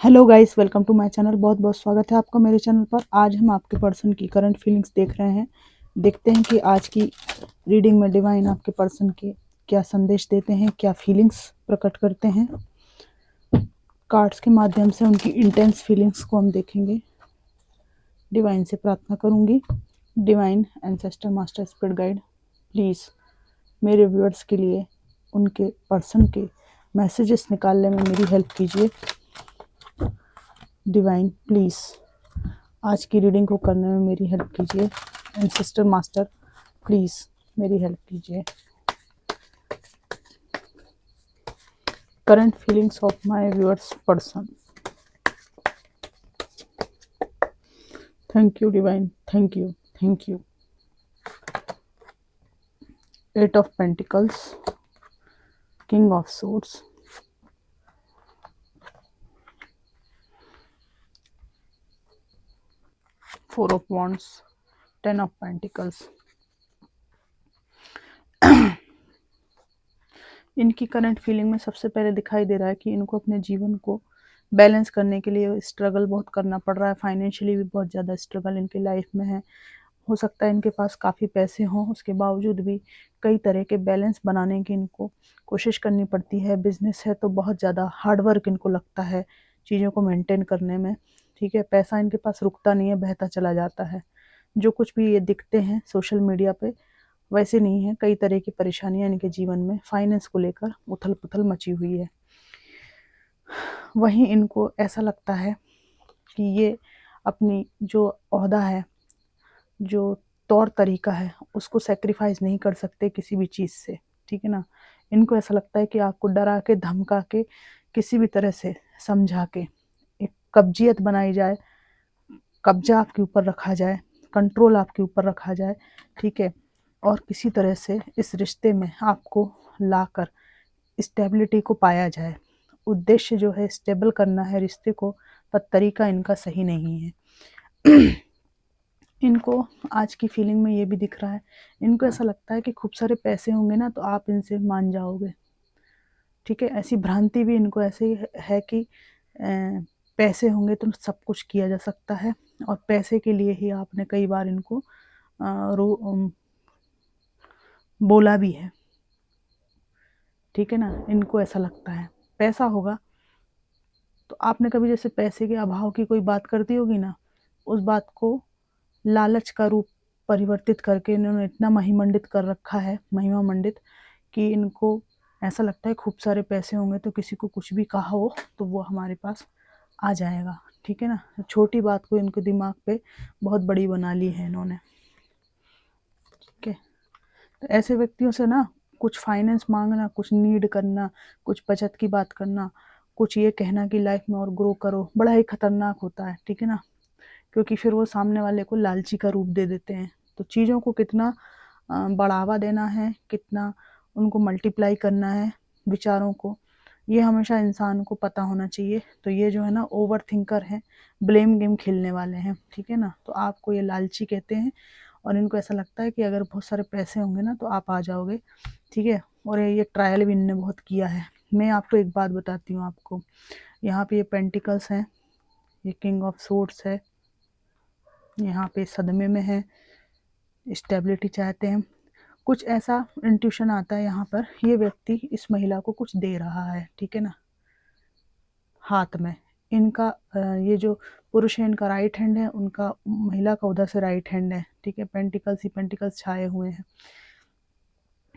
Hello guys, welcome to my channel. बहुत बहुत स्वागत है आपका मेरे चैनल पर। आज हम आपके पर्सन की करंट फीलिंग्स देख रहे हैं। देखते हैं कि आज की रीडिंग में डिवाइन आपके पर्सन के क्या संदेश देते हैं, क्या फीलिंग्स प्रकट करते हैं। कार्ड्स के माध्यम से उनकी इंटेंस फीलिंग्स को हम देखेंगे। डिवाइन से प्रार्थना करूंगी। Divine ancestor master spirit guide, please मेरे व्यूअर्स के लिए उनके पर्सन के मैसेजेस निकालने में मेरी हेल्प कीजिए। डिवाइन प्लीज़ आज की रीडिंग को करने में मेरी हेल्प कीजिए। एंड सिस्टर मास्टर प्लीज़ मेरी हेल्प कीजिए। Current feelings of my viewers person. Thank you divine, thank you, thank you. 8 of pentacles, king of swords, 4 of wands, 10 of pentacles. इनकी करंट फीलिंग में सबसे पहले दिखाई दे रहा है कि इनको अपने जीवन को बैलेंस करने के लिए स्ट्रगल बहुत करना पड़ रहा है। फाइनेंशियली भी बहुत ज़्यादा स्ट्रगल इनकी लाइफ में है। हो सकता है इनके पास काफ़ी पैसे हों, उसके बावजूद भी कई तरह के बैलेंस बनाने की इनको कोशिश करनी पड़ती है। बिजनेस है तो बहुत ज़्यादा हार्ड वर्क इनको लगता है चीज़ों को मेंटेन करने में। ठीक है, पैसा इनके पास रुकता नहीं है, बहता चला जाता है। जो कुछ भी ये दिखते हैं सोशल मीडिया पे वैसे नहीं है। कई तरह की परेशानियां इनके जीवन में फाइनेंस को लेकर उथल पुथल मची हुई है। वहीं इनको ऐसा लगता है कि ये अपनी जो ओहदा है, जो तौर तरीका है, उसको सेक्रीफाइस नहीं कर सकते किसी भी चीज़ से। ठीक है ना। इनको ऐसा लगता है कि आपको डरा के, धमका के, किसी भी तरह से समझा के एक कब्जियत बनाई जाए, कब्जा आपके ऊपर रखा जाए, कंट्रोल आपके ऊपर रखा जाए। ठीक है, और किसी तरह से इस रिश्ते में आपको लाकर स्टेबिलिटी को पाया जाए। उद्देश्य जो है स्टेबल करना है रिश्ते को, पर तरीका इनका सही नहीं है। इनको आज की फीलिंग में ये भी दिख रहा है, इनको ऐसा लगता है कि खूब सारे पैसे होंगे ना तो आप इनसे मान जाओगे। ठीक है, ऐसी भ्रांति भी इनको ऐसे है कि पैसे होंगे तो सब कुछ किया जा सकता है, और पैसे के लिए ही आपने कई बार इनको बोला भी है। ठीक है ना, इनको ऐसा लगता है पैसा होगा तो आपने कभी जैसे पैसे के अभाव की कोई बात करती होगी ना, उस बात को लालच का रूप परिवर्तित करके इन्होंने इतना महिमंडित कर रखा है, महिमा मंडित, कि इनको ऐसा लगता है खूब सारे पैसे होंगे तो किसी को कुछ भी कहा हो तो वो हमारे पास आ जाएगा। ठीक है ना, छोटी बात को इनके दिमाग पे बहुत बड़ी बना ली है इन्होंने। ठीक है, तो ऐसे व्यक्तियों से ना कुछ फाइनेंस मांगना, कुछ नीड करना, कुछ बचत की बात करना, कुछ ये कहना कि लाइफ में और ग्रो करो, बड़ा ही खतरनाक होता है। ठीक है ना, क्योंकि फिर वो सामने वाले को लालची का रूप दे देते हैं। तो चीज़ों को कितना बढ़ावा देना है, कितना उनको मल्टीप्लाई करना है विचारों को, ये हमेशा इंसान को पता होना चाहिए। तो ये जो है ना ओवर थिंकर हैं, ब्लेम गेम खेलने वाले हैं। ठीक है ना, तो आपको ये लालची कहते हैं, और इनको ऐसा लगता है कि अगर बहुत सारे पैसे होंगे ना तो आप आ जाओगे। ठीक है, और ये ट्रायल भी इनने बहुत किया है। मैं आपको एक बात बताती हूँ आपको, यहाँ पे ये पेंटिकल्स हैं, ये किंग ऑफ सोर्ड्स है, यहाँ पे सदमे में है, स्टेबिलिटी चाहते हैं। कुछ ऐसा इंट्यूशन आता है यहाँ पर, ये व्यक्ति इस महिला को कुछ दे रहा है। ठीक है ना, हाथ में इनका ये जो पुरुष है इनका राइट हैंड है, उनका महिला का उधर से राइट हैंड है। ठीक है, पेंटिकल्स ही पेंटिकल्स छाए हुए हैं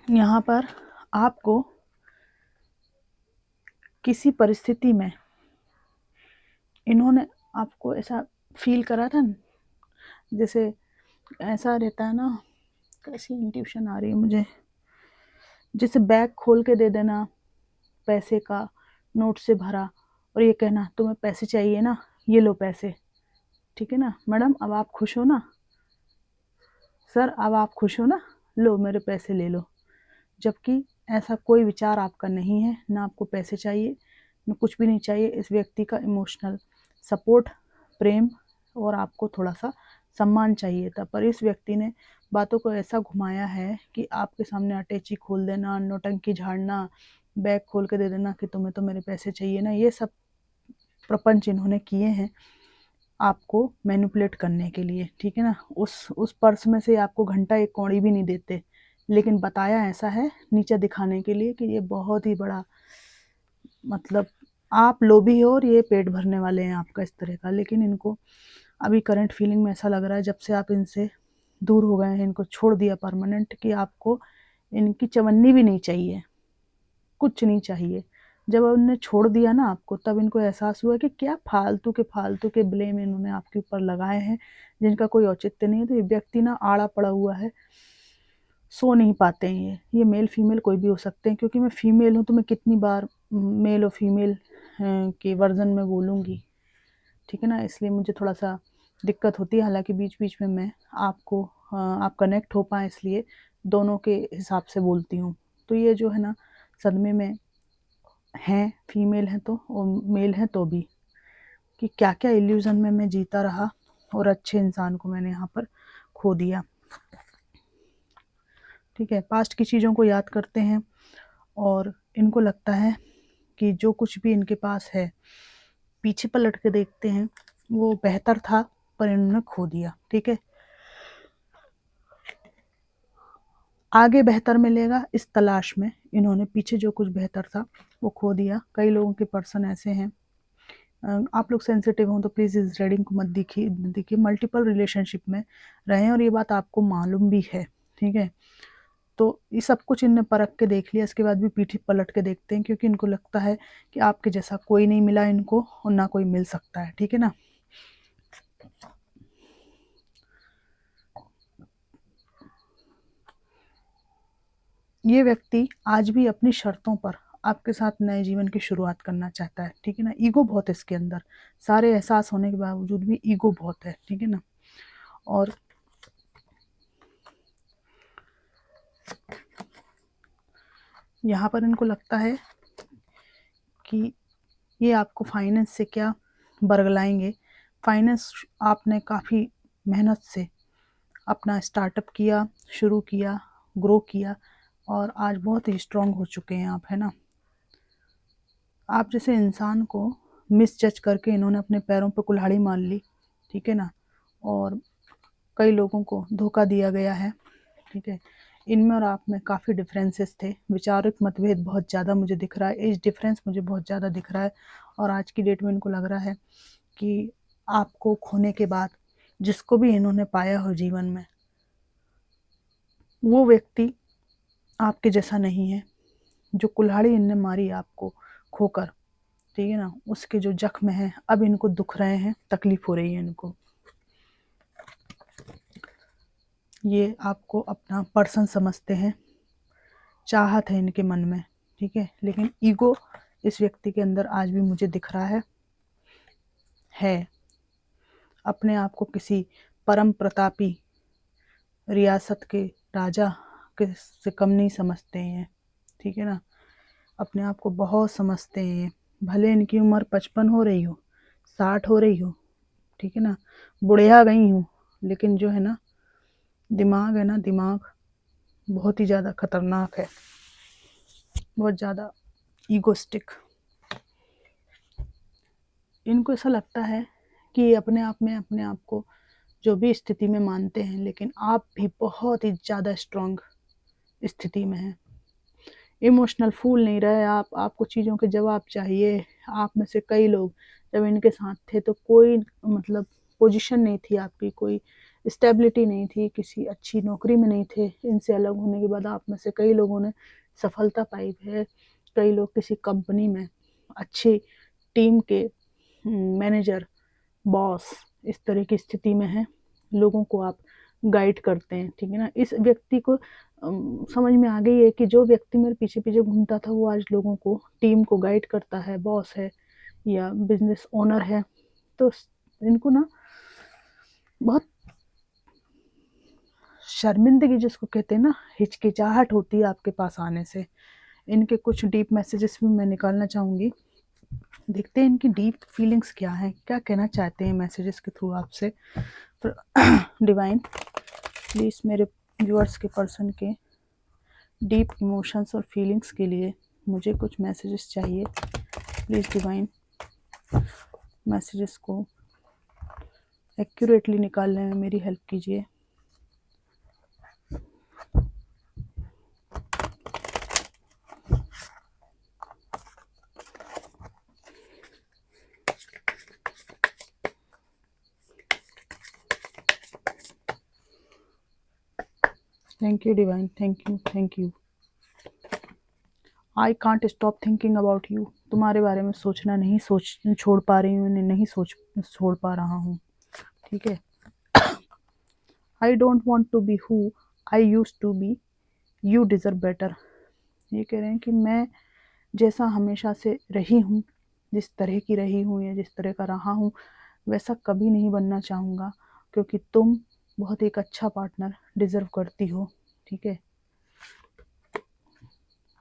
यहाँ पर। आपको किसी परिस्थिति में इन्होंने आपको ऐसा फील करा था न, जैसे ऐसा रहता है ना, कैसी इंट्यूशन आ रही है मुझे, जैसे बैग खोल के दे देना पैसे का, नोट से भरा, और ये कहना तुम्हें पैसे चाहिए ना, ये लो पैसे। ठीक है ना, मैडम अब आप खुश हो ना, सर अब आप खुश हो ना, लो मेरे पैसे ले लो। जबकि ऐसा कोई विचार आपका नहीं है, ना आपको पैसे चाहिए, ना कुछ भी नहीं चाहिए। इस व्यक्ति का इमोशनल सपोर्ट, प्रेम और आपको थोड़ा सा सम्मान चाहिए था, पर इस व्यक्ति ने बातों को ऐसा घुमाया है कि आपके सामने अटैची खोल देना, नौटंकी झाड़ना, बैग खोल के दे देना कि तुम्हें तो मेरे पैसे चाहिए ना, ये सब प्रपंच इन्होंने किए हैं आपको मैनिपुलेट करने के लिए, ठीक है ना। उस पर्स में से आपको घंटा एक कौड़ी भी नहीं देते, लेकिन बताया ऐसा है नीचा दिखाने के लिए कि ये बहुत ही बड़ा, मतलब आप लोभी हो और ये पेट भरने वाले हैं आपका, इस तरह का। लेकिन इनको अभी करंट फीलिंग में ऐसा लग रहा है जब से आप इनसे दूर हो गए हैं, इनको छोड़ दिया परमानेंट, कि आपको इनकी चवन्नी भी नहीं चाहिए, कुछ नहीं चाहिए। जब उन्होंने छोड़ दिया ना आपको, तब इनको एहसास हुआ कि क्या फालतू के ब्लेम इन्होंने आपके ऊपर लगाए हैं जिनका कोई औचित्य नहीं है। तो ये व्यक्ति ना आड़ा पड़ा हुआ है, सो नहीं पाते हैं। ये मेल फीमेल कोई भी हो सकते हैं, क्योंकि मैं फीमेल हूँ तो मैं कितनी बार मेल और फीमेल के वर्जन में बोलूँगी, ठीक है ना। इसलिए मुझे थोड़ा सा दिक्कत होती है, हालांकि बीच बीच में मैं आपको आप कनेक्ट हो पाए इसलिए दोनों के हिसाब से बोलती हूँ। तो ये जो है ना सदमे में हैं, फीमेल हैं तो और मेल हैं तो भी, कि क्या क्या इल्यूज़न में मैं जीता रहा और अच्छे इंसान को मैंने यहाँ पर खो दिया, ठीक है। पास्ट की चीज़ों को याद करते हैं और इनको लगता है कि जो कुछ भी इनके पास है, पीछे पलट के देखते हैं वो बेहतर था पर इन्होंने खो दिया, ठीक है। आगे बेहतर मिलेगा इस तलाश में इन्होंने पीछे जो कुछ बेहतर था वो खो दिया। कई लोगों के पर्सन ऐसे हैं, आप लोग सेंसिटिव हों तो प्लीज़ इस रीडिंग को मत देखिए। मल्टीपल रिलेशनशिप में रहें और ये बात आपको मालूम भी है, ठीक है। तो ये सब कुछ इनने परख के देख लिया, इसके बाद भी पीठी पलट के देखते हैं, क्योंकि इनको लगता है कि आपके जैसा कोई नहीं मिला इनको और ना कोई मिल सकता है, ठीक है ना। ये व्यक्ति आज भी अपनी शर्तों पर आपके साथ नए जीवन की शुरुआत करना चाहता है, ठीक है ना। ईगो बहुत है इसके अंदर, सारे एहसास होने के बावजूद भी ईगो बहुत है, ठीक है ना। और यहाँ पर इनको लगता है कि ये आपको फाइनेंस से क्या बरगलाएंगे। फाइनेंस आपने काफ़ी मेहनत से अपना स्टार्टअप किया, शुरू किया, ग्रो किया और आज बहुत ही स्ट्रांग हो चुके हैं आप, है ना। आप जैसे इंसान को मिसजज करके इन्होंने अपने पैरों पर कुल्हाड़ी मार ली, ठीक है ना। और कई लोगों को धोखा दिया गया है, ठीक है। इनमें और आप में काफ़ी डिफरेंसेस थे, विचारिक मतभेद बहुत ज़्यादा मुझे दिख रहा है, एज डिफरेंस मुझे बहुत ज़्यादा दिख रहा है। और आज की डेट में इनको लग रहा है कि आपको खोने के बाद जिसको भी इन्होंने पाया हो जीवन में, वो व्यक्ति आपके जैसा नहीं है। जो कुल्हाड़ी इनने मारी आपको खोकर, ठीक है ना, उसके जो जख्म हैं अब इनको दुख रहे हैं, तकलीफ हो रही है इनको। ये आपको अपना पर्सन समझते हैं, चाहत है इनके मन में, ठीक है। लेकिन ईगो इस व्यक्ति के अंदर आज भी मुझे दिख रहा है। अपने आप को किसी परम प्रतापी रियासत के राजा के से कम नहीं समझते हैं, ठीक है ना। अपने आप को बहुत समझते हैं, भले इनकी उम्र 55 हो रही हो, 60 हो रही हो, ठीक है ना, बुढ़िया गई हूँ, लेकिन जो है ना दिमाग है ना, दिमाग बहुत ही ज़्यादा खतरनाक है, बहुत ज़्यादा ईगोस्टिक। इनको ऐसा लगता है कि अपने आप में अपने आप को जो भी स्थिति में मानते हैं, लेकिन आप भी बहुत ही ज़्यादा स्ट्रांग स्थिति में हैं। इमोशनल फूल नहीं रहे आप, आपको चीज़ों के जवाब चाहिए। आप में से कई लोग जब इनके साथ थे तो कोई मतलब पोजीशन नहीं थी आपकी, कोई स्टेबिलिटी नहीं थी, किसी अच्छी नौकरी में नहीं थे। इनसे अलग होने के बाद आप में से कई लोगों ने सफलता पाई है। कई लोग किसी कंपनी में अच्छी टीम के मैनेजर, बॉस, इस तरह की स्थिति में है। लोगों को आप गाइड करते हैं, ठीक है ना। इस व्यक्ति को समझ में आ गई है कि जो व्यक्ति मेरे पीछे पीछे घूमता था वो आज लोगों को, टीम को गाइड करता है, बॉस है या बिजनेस ओनर है। तो इनको ना बहुत शर्मिंदगी जिसको कहते हैं ना, हिचकिचाहट होती है आपके पास आने से। इनके कुछ डीप मैसेजेस भी मैं निकालना चाहूँगी, देखते हैं इनकी डीप फीलिंग्स क्या हैं, क्या कहना चाहते हैं मैसेजेस के थ्रू आपसे। डिवाइन प्लीज़ मेरे व्यूअर्स के पर्सन के डीप इमोशंस और फीलिंग्स के लिए मुझे कुछ मैसेजेस चाहिए, प्लीज़ डिवाइन। मैसेजेस को एक्यूरेटली निकालने में मेरी हेल्प कीजिए। Thank you divine, thank you, thank you. I can't stop thinking about you. तुम्हारे बारे में सोचना नहीं छोड़ पा रही हूँ, नहीं छोड़ पा रहा हूँ। ठीक है। I don't want to be who I used to be, you deserve better. ये कह रहे हैं कि मैं जैसा हमेशा से रही हूँ, जिस तरह की रही हूँ या जिस तरह का रहा हूँ, वैसा कभी नहीं बनना चाहूँगा, क्योंकि तुम बहुत एक अच्छा पार्टनर डिज़र्व करती हो। ठीक है।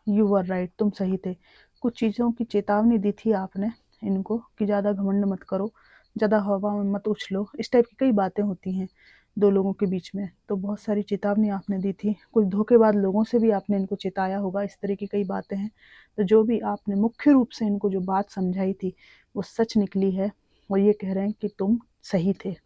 यू आर राइट, तुम सही थे। कुछ चीज़ों की चेतावनी दी थी आपने इनको कि ज़्यादा घमंड मत करो, ज़्यादा हवा में मत उछलो। इस टाइप की कई बातें होती हैं दो लोगों के बीच में, तो बहुत सारी चेतावनी आपने दी थी। कुछ धोखेबाज लोगों से भी आपने इनको चेताया होगा। इस तरह की कई बातें हैं। तो जो भी आपने मुख्य रूप से इनको जो बात समझाई थी वो सच निकली है, और ये कह रहे हैं कि तुम सही थे,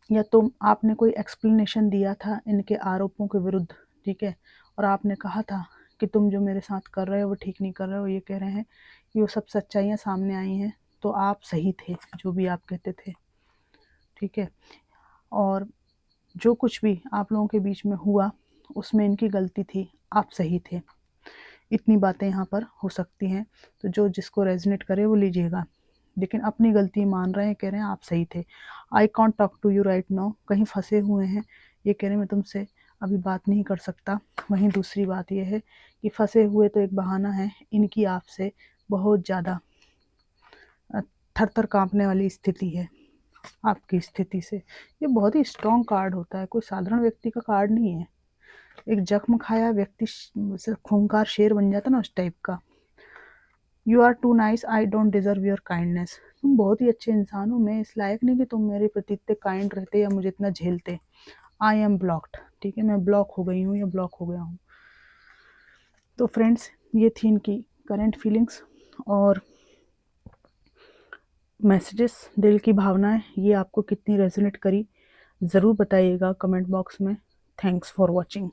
या आपने कोई एक्सप्लेनेशन दिया था इनके आरोपों के विरुद्ध। ठीक है। और आपने कहा था कि तुम जो मेरे साथ कर रहे हो वो ठीक नहीं कर रहे हो। ये कह रहे हैं कि वो सब सच्चाइयाँ सामने आई हैं, तो आप सही थे जो भी आप कहते थे। ठीक है। और जो कुछ भी आप लोगों के बीच में हुआ उसमें इनकी गलती थी, आप सही थे। इतनी बातें यहाँ पर हो सकती हैं, तो जो जिसको रेजनेट करे वो लीजिएगा, लेकिन अपनी गलती मान रहे हैं, कह रहे हैं आप सही थे। I can't talk to you right now, कहीं फंसे हुए हैं। ये कह रहे हैं मैं तुमसे अभी बात नहीं कर सकता। वहीं दूसरी बात यह है कि फंसे हुए तो एक बहाना है, इनकी आपसे बहुत ज़्यादा थर थर काँपने वाली स्थिति है आपकी स्थिति से। ये बहुत ही स्ट्रॉन्ग कार्ड होता है, कोई साधारण व्यक्ति का कार्ड नहीं है। एक जख्म खाया व्यक्ति खूंखार शेर बन जाता ना, उस टाइप का। You are too nice, I don't deserve your kindness. तुम बहुत ही अच्छे इंसान हो, मैं इस लायक नहीं कि तुम मेरे प्रति इतने काइंड रहते या मुझे इतना झेलते। I am blocked. ठीक है, मैं ब्लॉक हो गई हूँ या ब्लॉक हो गया हूँ। तो फ्रेंड्स, ये थी इनकी करंट फीलिंग्स और मैसेजेस, दिल की भावनाएं। ये आपको कितनी रेजोनेट करी ज़रूर बताइएगा कमेंट बॉक्स में। Thanks for watching.